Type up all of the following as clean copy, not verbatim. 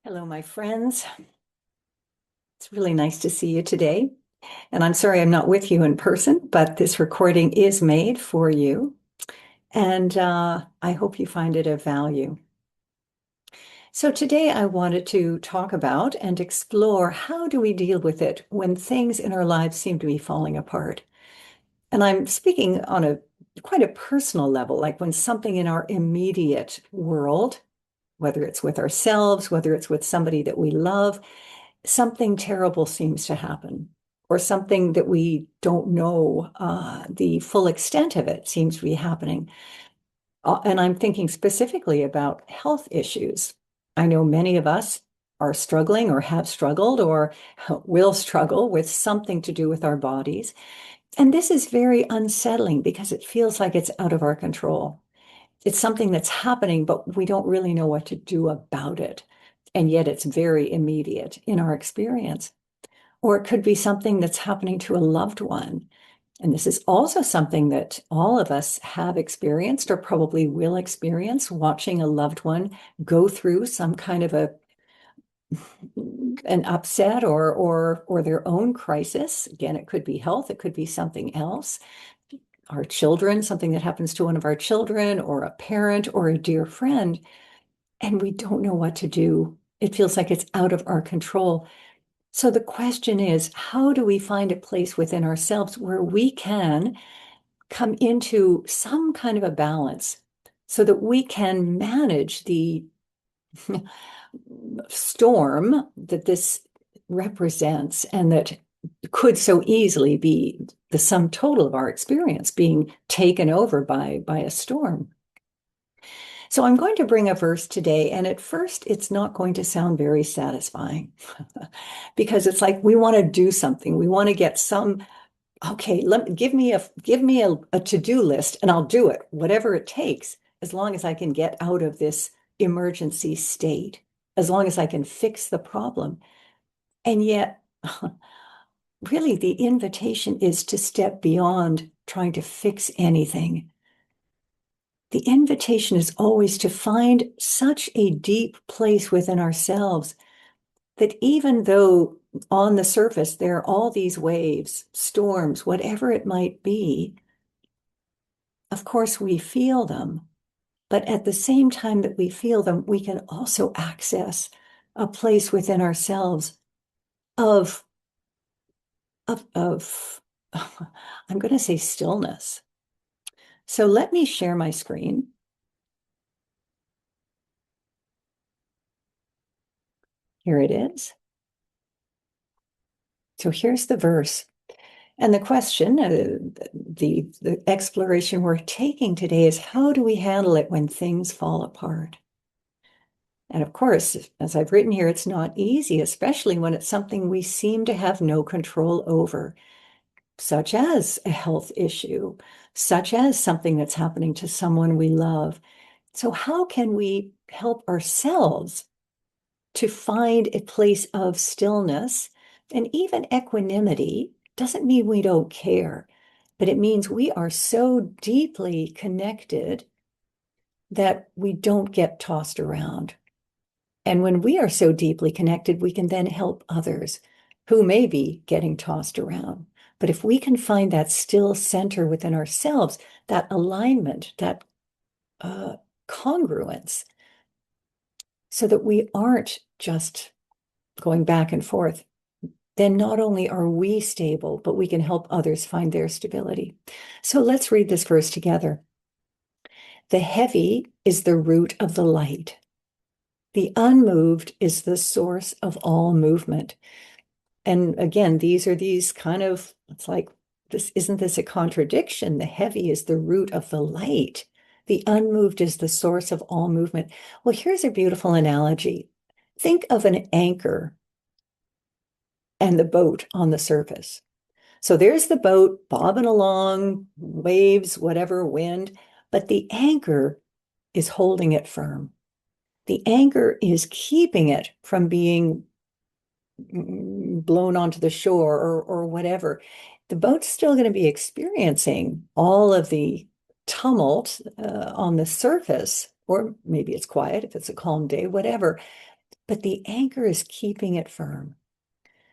Hello, my friends. It's really nice to see you today. And I'm sorry I'm not with you in person, but this recording is made for you. And I hope you find it of value. So today I wanted to talk about and explore how do we deal with it when things in our lives seem to be falling apart. And I'm speaking on a quite a personal level, like when something in our immediate world, whether it's with ourselves, whether it's with somebody that we love, something terrible seems to happen, or something that we don't know the full extent of it seems to be happening. And I'm thinking specifically about health issues. I know many of us are struggling or have struggled or will struggle with something to do with our bodies. And this is very unsettling because it feels like it's out of our control. It's something that's happening, but we don't really know what to do about it. And yet it's very immediate in our experience. Or it could be something that's happening to a loved one. And this is also something that all of us have experienced or probably will experience, watching a loved one go through some kind of an upset or their own crisis. Again, it could be health, it could be something else. Our children, something that happens to one of our children, or a parent, or a dear friend, and we don't know what to do. It feels like it's out of our control. So the question is, how do we find a place within ourselves where we can come into some kind of a balance so that we can manage the storm that this represents and that could so easily be the sum total of our experience being taken over by a storm. So I'm going to bring a verse today, and at first it's not going to sound very satisfying because it's like we want to do something. We want to get some, okay, give me a to-do list and I'll do it, whatever it takes, as long as I can get out of this emergency state, as long as I can fix the problem. And yet, really, the invitation is to step beyond trying to fix anything. The invitation is always to find such a deep place within ourselves that even though on the surface there are all these waves, storms, whatever it might be, of course we feel them. But at the same time that we feel them, we can also access a place within ourselves of, of I'm going to say stillness. So let me share my screen. Here it is. So here's the verse. And the question, the exploration we're taking today is how do we handle it when things fall apart? And of course, as I've written here, it's not easy, especially when it's something we seem to have no control over, such as a health issue, such as something that's happening to someone we love. So how can we help ourselves to find a place of stillness and even equanimity? Doesn't mean we don't care, but it means we are so deeply connected that we don't get tossed around. And when we are so deeply connected, we can then help others who may be getting tossed around. But if we can find that still center within ourselves, that alignment, that uh, congruence, so that we aren't just going back and forth, then not only are we stable, but we can help others find their stability. So let's read this verse together. The heavy is the root of the light. The unmoved is the source of all movement. And again, these are these kind of, it's like, isn't this a contradiction? The heavy is the root of the light. The unmoved is the source of all movement. Well, here's a beautiful analogy. Think of an anchor and the boat on the surface. So there's the boat bobbing along, waves, whatever, wind, but the anchor is holding it firm. The anchor is keeping it from being blown onto the shore or whatever. The boat's still going to be experiencing all of the tumult on the surface, or maybe it's quiet if it's a calm day, whatever. but the anchor is keeping it firm.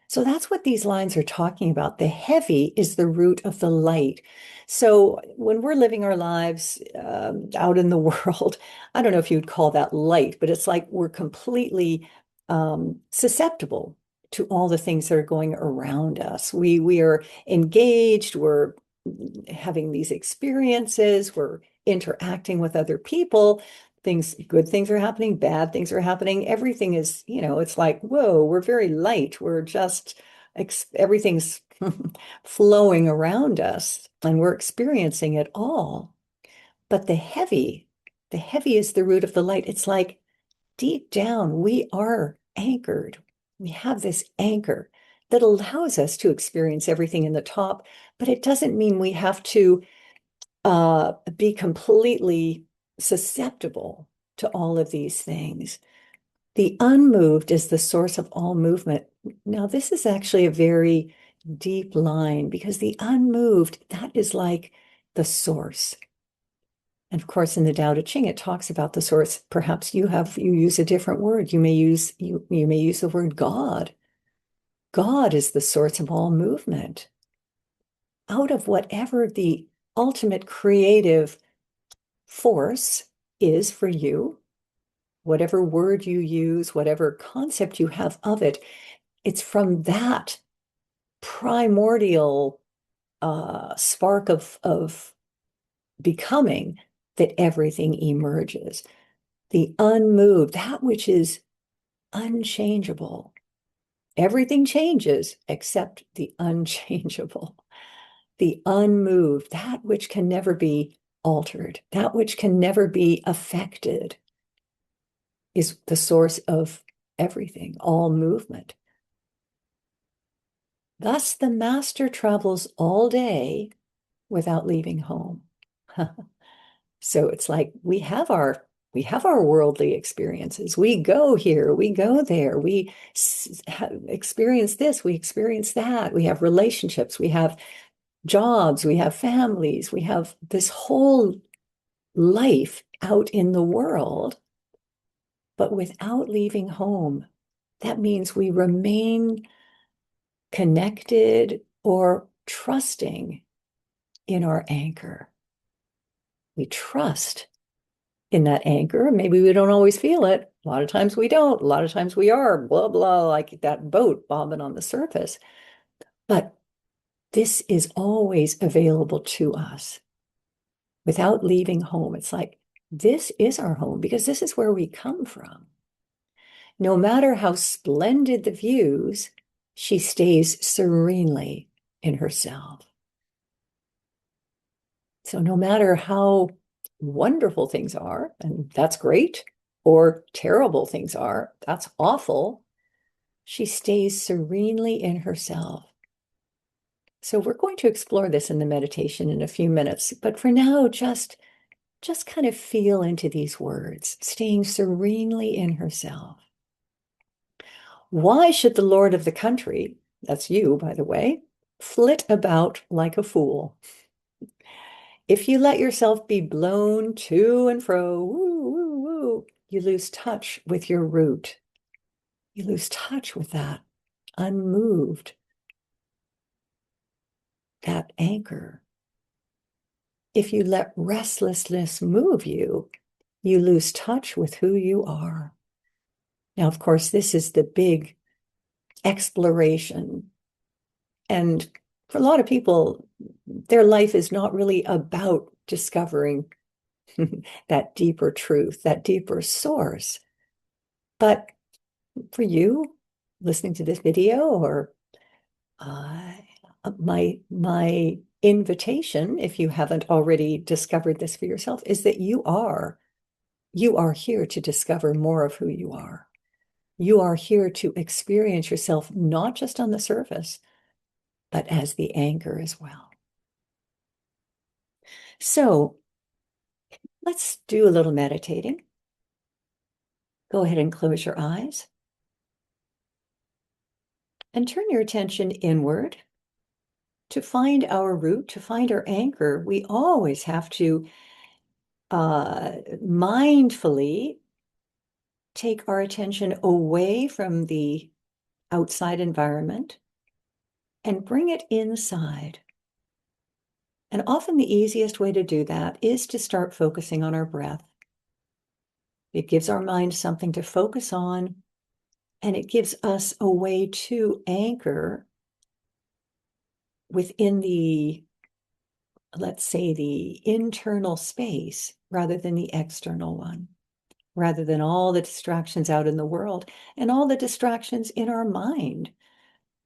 So that's what these lines are talking about. The heavy is the root of the light. So when we're living our lives out in the world, I don't know if you'd call that light, but it's like we're completely susceptible to all the things that are going around us. We are engaged, we're having these experiences, we're interacting with other people. Things, good things are happening, bad things are happening. Everything is, it's like, whoa, we're very light. We're just, everything's flowing around us and we're experiencing it all. But the heavy is the root of the light. It's like deep down, we are anchored. We have this anchor that allows us to experience everything in the top, but it doesn't mean we have to be completely susceptible to all of these things. The unmoved is the source of all movement. Now, this is actually a very deep line because the unmoved, that is like the source. And of course, in the Tao Te Ching, it talks about the source. Perhaps you use a different word. You may use the word God. God is the source of all movement. Out of whatever the ultimate creative force is for you, whatever word you use, whatever concept you have of it, it's from that primordial spark of becoming that everything emerges. The unmoved, that which is unchangeable. Everything changes except the unchangeable. The unmoved, that which can never be altered, that which can never be affected, is the source of everything, all movement. Thus, the master travels all day without leaving home. So it's like we have our worldly experiences. We go here, we go there, we experience this, we experience that. We have relationships, we have jobs, we have families, we have this whole life out in the world, but without leaving home. That means we remain connected or trusting in our anchor. We trust in that anchor. Maybe we don't always feel it. A lot of times we don't. A lot of times we are, blah, blah, like that boat bobbing on the surface. But this is always available to us without leaving home. It's like, this is our home because this is where we come from. No matter how splendid the views, she stays serenely in herself. So no matter how wonderful things are, and that's great, or terrible things are, that's awful, she stays serenely in herself. So we're going to explore this in the meditation in a few minutes, but for now, just kind of feel into these words, staying serenely in herself. Why should the lord of the country, that's you, by the way, flit about like a fool? If you let yourself be blown to and fro, woo, woo, woo, you lose touch with your root. You lose touch with that unmoved, that anchor. If you let restlessness move you, you lose touch with who you are. Now, of course, this is the big exploration. And for a lot of people, their life is not really about discovering that deeper truth, that deeper source. But for you, listening to this video, or my invitation, if you haven't already discovered this for yourself, is that you are here to discover more of who you are. You are here to experience yourself not just on the surface, but as the anchor as well. So let's do a little meditating. Go ahead and close your eyes and turn your attention inward. To find our root, to find our anchor, we always have to mindfully take our attention away from the outside environment and bring it inside. And often the easiest way to do that is to start focusing on our breath. It gives our mind something to focus on, and it gives us a way to anchor within the, let's say, the internal space rather than the external one, rather than all the distractions out in the world and all the distractions in our mind.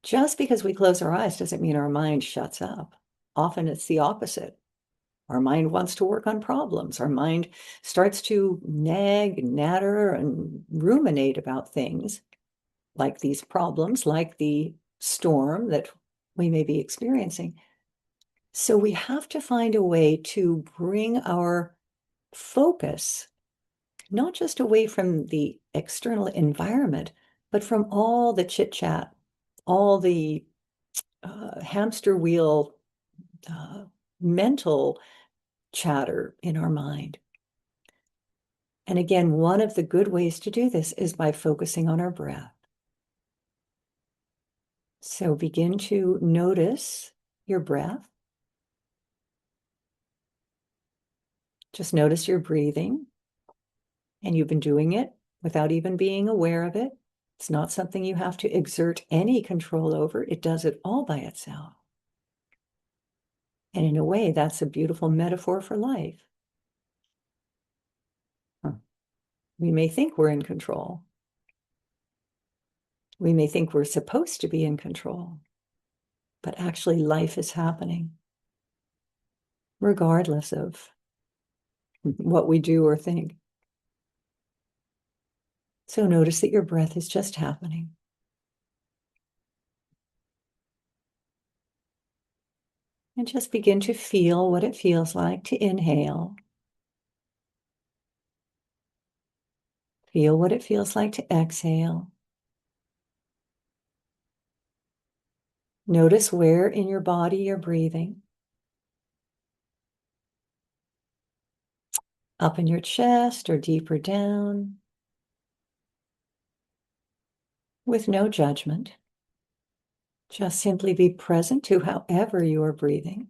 Just because we close our eyes doesn't mean our mind shuts up. Often it's the opposite. Our mind wants to work on problems. Our mind starts to nag, natter, and ruminate about things like these problems, like the storm that we may be experiencing. So we have to find a way to bring our focus not just away from the external environment, but from all the chit chat, all the hamster wheel mental chatter in our mind. And again, one of the good ways to do this is by focusing on our breath. So begin to notice your breath. Just notice your breathing. And you've been doing it without even being aware of it. It's not something you have to exert any control over. It does it all by itself. And in a way, that's a beautiful metaphor for life. We may think we're in control. We may think we're supposed to be in control. But actually, life is happening regardless of what we do or think. So notice that your breath is just happening. And just begin to feel what it feels like to inhale. Feel what it feels like to exhale. Notice where in your body you're breathing. Up in your chest or deeper down. With no judgment. Just simply be present to however you are breathing.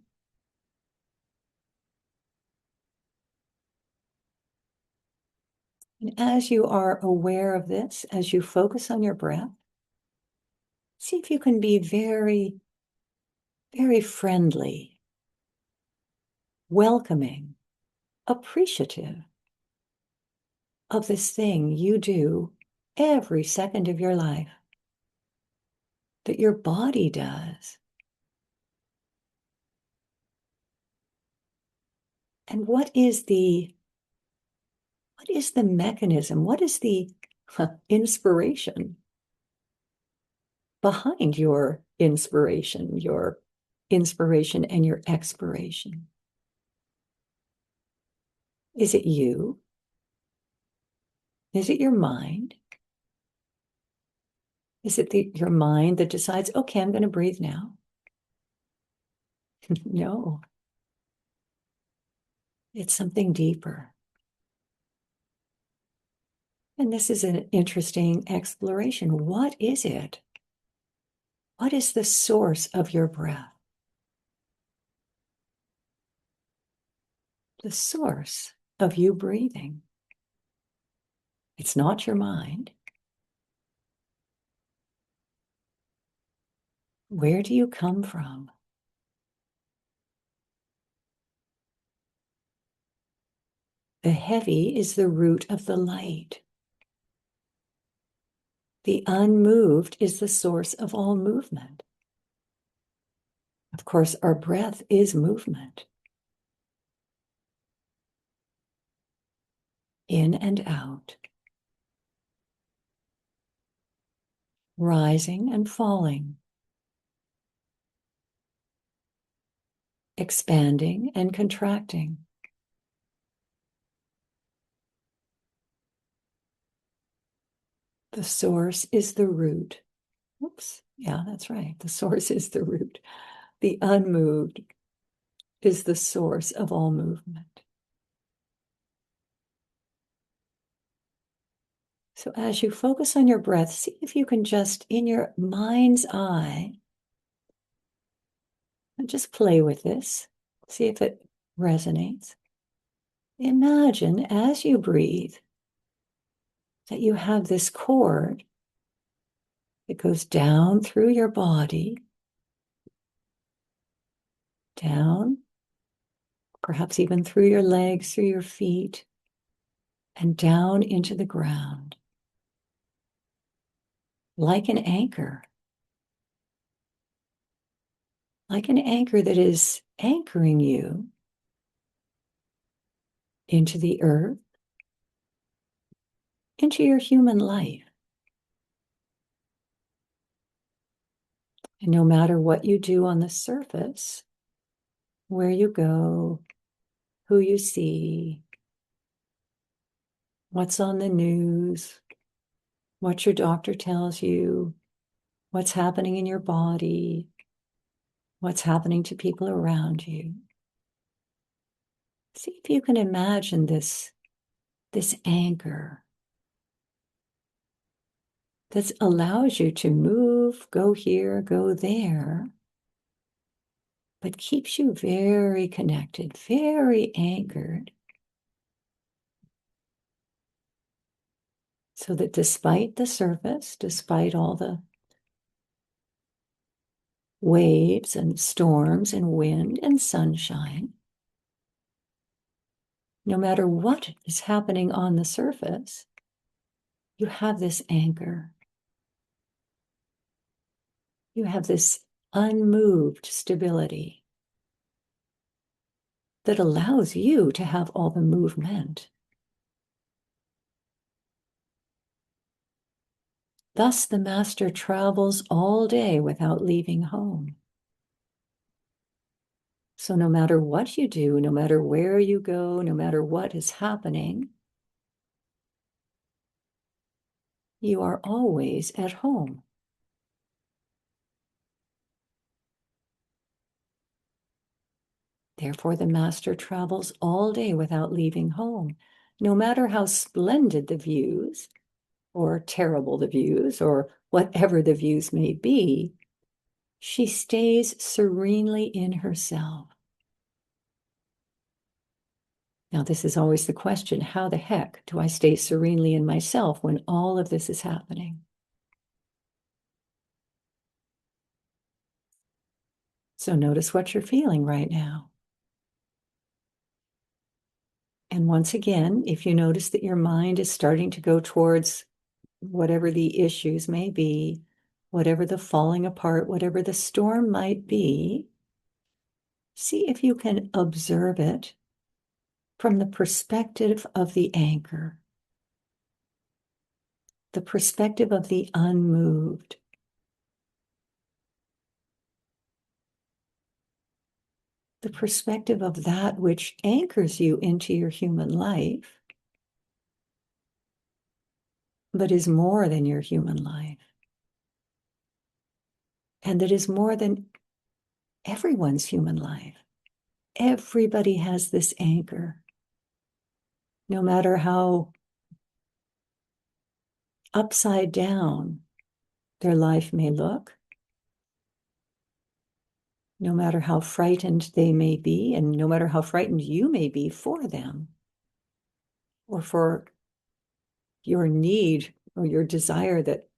And as you are aware of this, as you focus on your breath, see if you can be very, very friendly, welcoming, appreciative of this thing you do every second of your life, that your body does. And what is the mechanism? What is the inspiration behind your inspiration and your expiration? Is it you? Is it your mind? Is it your mind that decides, okay, I'm going to breathe now? No, it's something deeper. And this is an interesting exploration. What is it? What is the source of your breath? The source of you breathing. It's not your mind. Where do you come from? The heavy is the root of the light. The unmoved is the source of all movement. Of course, our breath is movement. In and out. Rising and falling. Expanding and contracting. The source is the root. Oops, yeah, that's right. The source is the root. The unmoved is the source of all movement. So as you focus on your breath, see if you can just, in your mind's eye, and just play with this. See if it resonates. Imagine as you breathe that you have this cord that goes down through your body, down, perhaps even through your legs, through your feet, and down into the ground, like an anchor. Like an anchor that is anchoring you into the earth, into your human life. And no matter what you do on the surface, where you go, who you see, what's on the news, what your doctor tells you, what's happening in your body, what's happening to people around you. See if you can imagine this anchor that allows you to move, go here, go there, but keeps you very connected, very anchored, so that despite the surface, despite all the waves and storms and wind and sunshine, no matter what is happening on the surface, you have this anchor. You have this unmoved stability that allows you to have all the movement. Thus, the master travels all day without leaving home. So no matter what you do, no matter where you go, no matter what is happening, you are always at home. Therefore, the master travels all day without leaving home. No matter how splendid the views, or terrible the views, or whatever the views may be, she stays serenely in herself. Now, this is always the question, how the heck do I stay serenely in myself when all of this is happening? So notice what you're feeling right now. And once again, if you notice that your mind is starting to go towards whatever the issues may be, whatever the falling apart, whatever the storm might be, see if you can observe it from the perspective of the anchor, the perspective of the unmoved. The perspective of that which anchors you into your human life, but is more than your human life, and that is more than everyone's human life. Everybody has this anchor, no matter how upside down their life may look, no matter how frightened they may be, and no matter how frightened you may be for them, or for your need or your desire that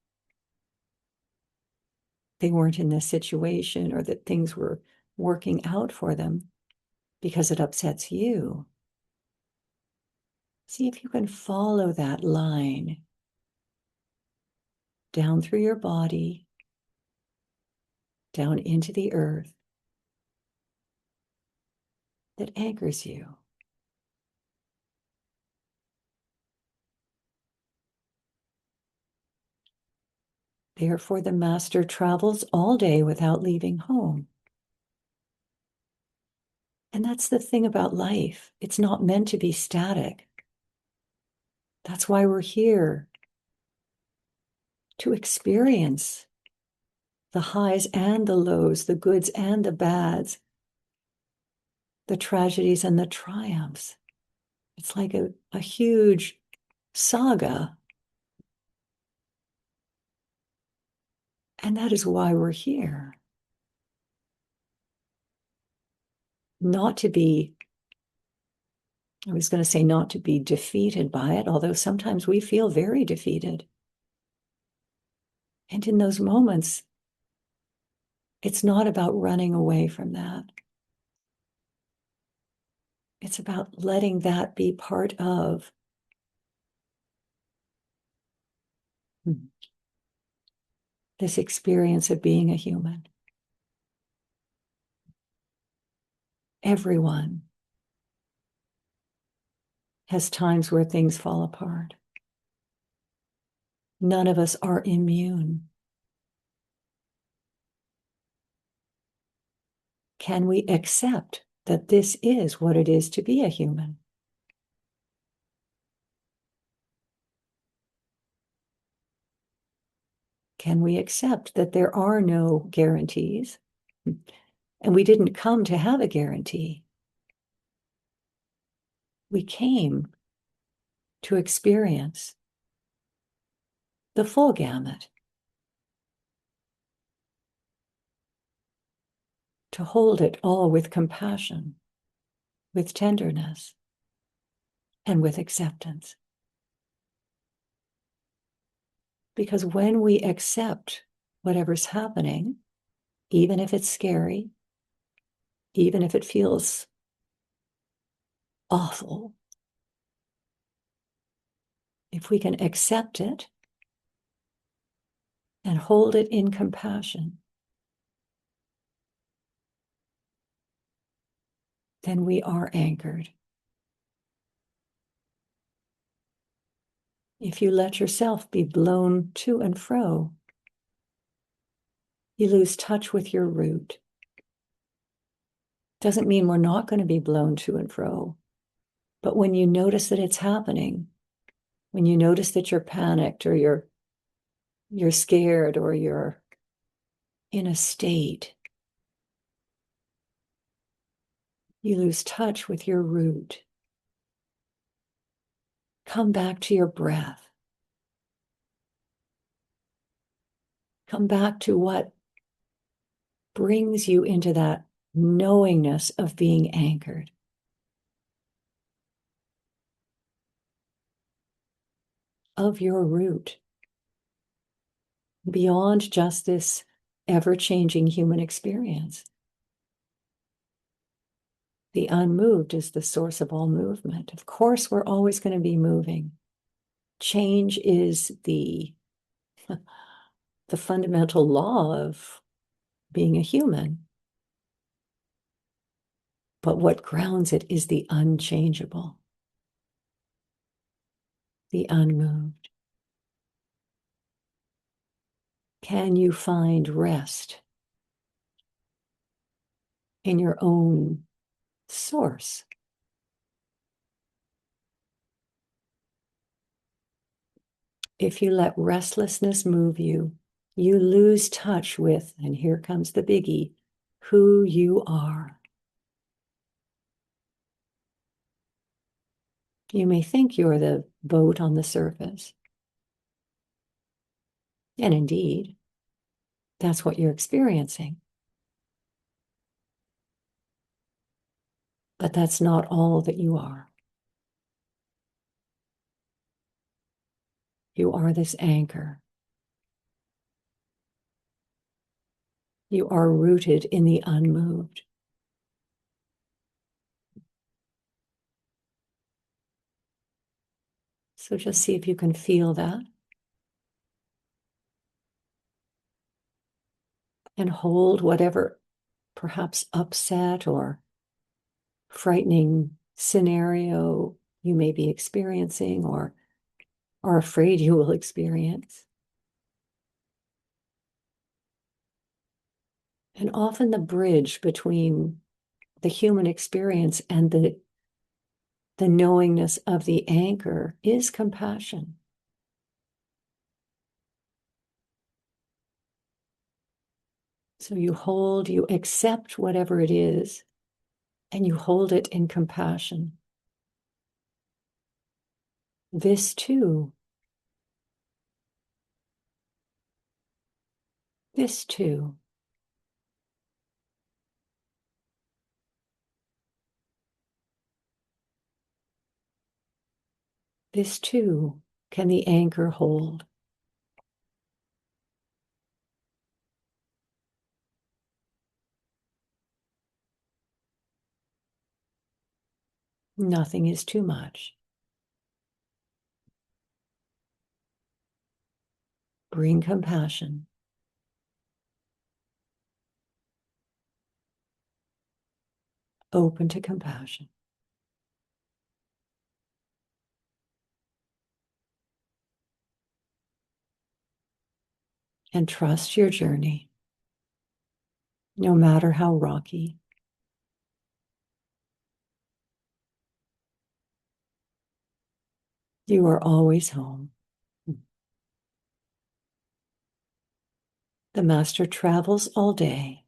they weren't in this situation or that things were working out for them because it upsets you. See if you can follow that line down through your body, down into the earth that anchors you. Therefore, the master travels all day without leaving home. And that's the thing about life. It's not meant to be static. That's why we're here, to experience the highs and the lows, the goods and the bads, the tragedies and the triumphs. It's like a huge saga And that is why we're here. Not to be, I was going to say not to be defeated by it, although sometimes we feel very defeated. And in those moments, it's not about running away from that. It's about letting that be part of this experience of being a human. Everyone has times where things fall apart. None of us are immune. Can we accept that this is what it is to be a human? Can we accept that there are no guarantees? And we didn't come to have a guarantee. We came to experience the full gamut, to hold it all with compassion, with tenderness, and with acceptance. Because when we accept whatever's happening, even if it's scary, even if it feels awful, if we can accept it and hold it in compassion, then we are anchored. If you let yourself be blown to and fro, you lose touch with your root. Doesn't mean we're not going to be blown to and fro, but when you notice that it's happening, when you notice that you're panicked or you're scared or you're in a state, you lose touch with your root. Come back to your breath. Come back to what brings you into that knowingness of being anchored. Of your root. Beyond just this ever-changing human experience. The unmoved is the source of all movement. Of course, we're always going to be moving. Change is the fundamental law of being a human. But what grounds it is the unchangeable, the unmoved. Can you find rest in your own source? If you let restlessness move you, you lose touch with, and here comes the biggie, who you are. You may think you're the boat on the surface. And indeed, that's what you're experiencing. But that's not all that you are. You are this anchor. You are rooted in the unmoved. So just see if you can feel that. And hold whatever perhaps upset or frightening scenario you may be experiencing or are afraid you will experience. And often the bridge between the human experience and the knowingness of the anchor is compassion. So you hold, you accept whatever it is, and you hold it in compassion. This too This too. This too can the anchor hold. Nothing is too much. Bring compassion. Open to compassion. And trust your journey, no matter how rocky. You are always home. The master travels all day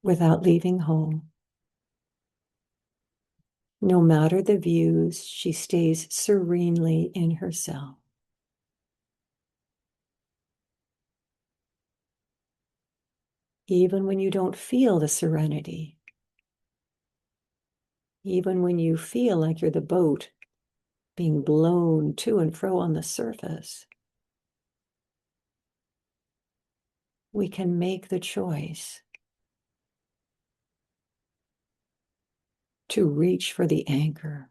without leaving home. No matter the views, she stays serenely in herself. Even when you don't feel the serenity, even when you feel like you're the boat being blown to and fro on the surface, we can make the choice to reach for the anchor.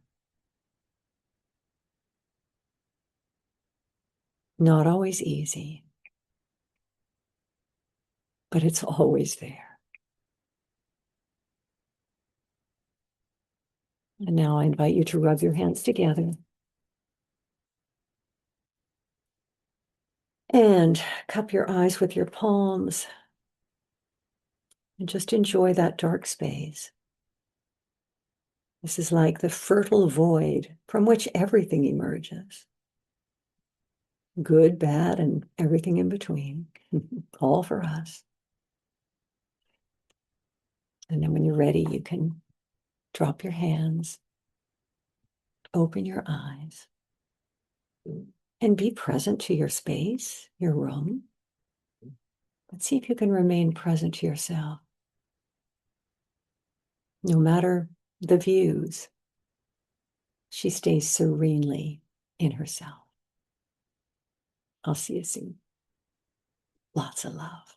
Not always easy, but it's always there. And now I invite you to rub your hands together and cup your eyes with your palms and just enjoy that dark space. This is like the fertile void from which everything emerges. Good, bad, and everything in between, all for us. And then when you're ready, you can drop your hands, open your eyes, and be present to your space, your room. But see if you can remain present to yourself. No matter the views, she stays serenely in herself. I'll see you soon. Lots of love.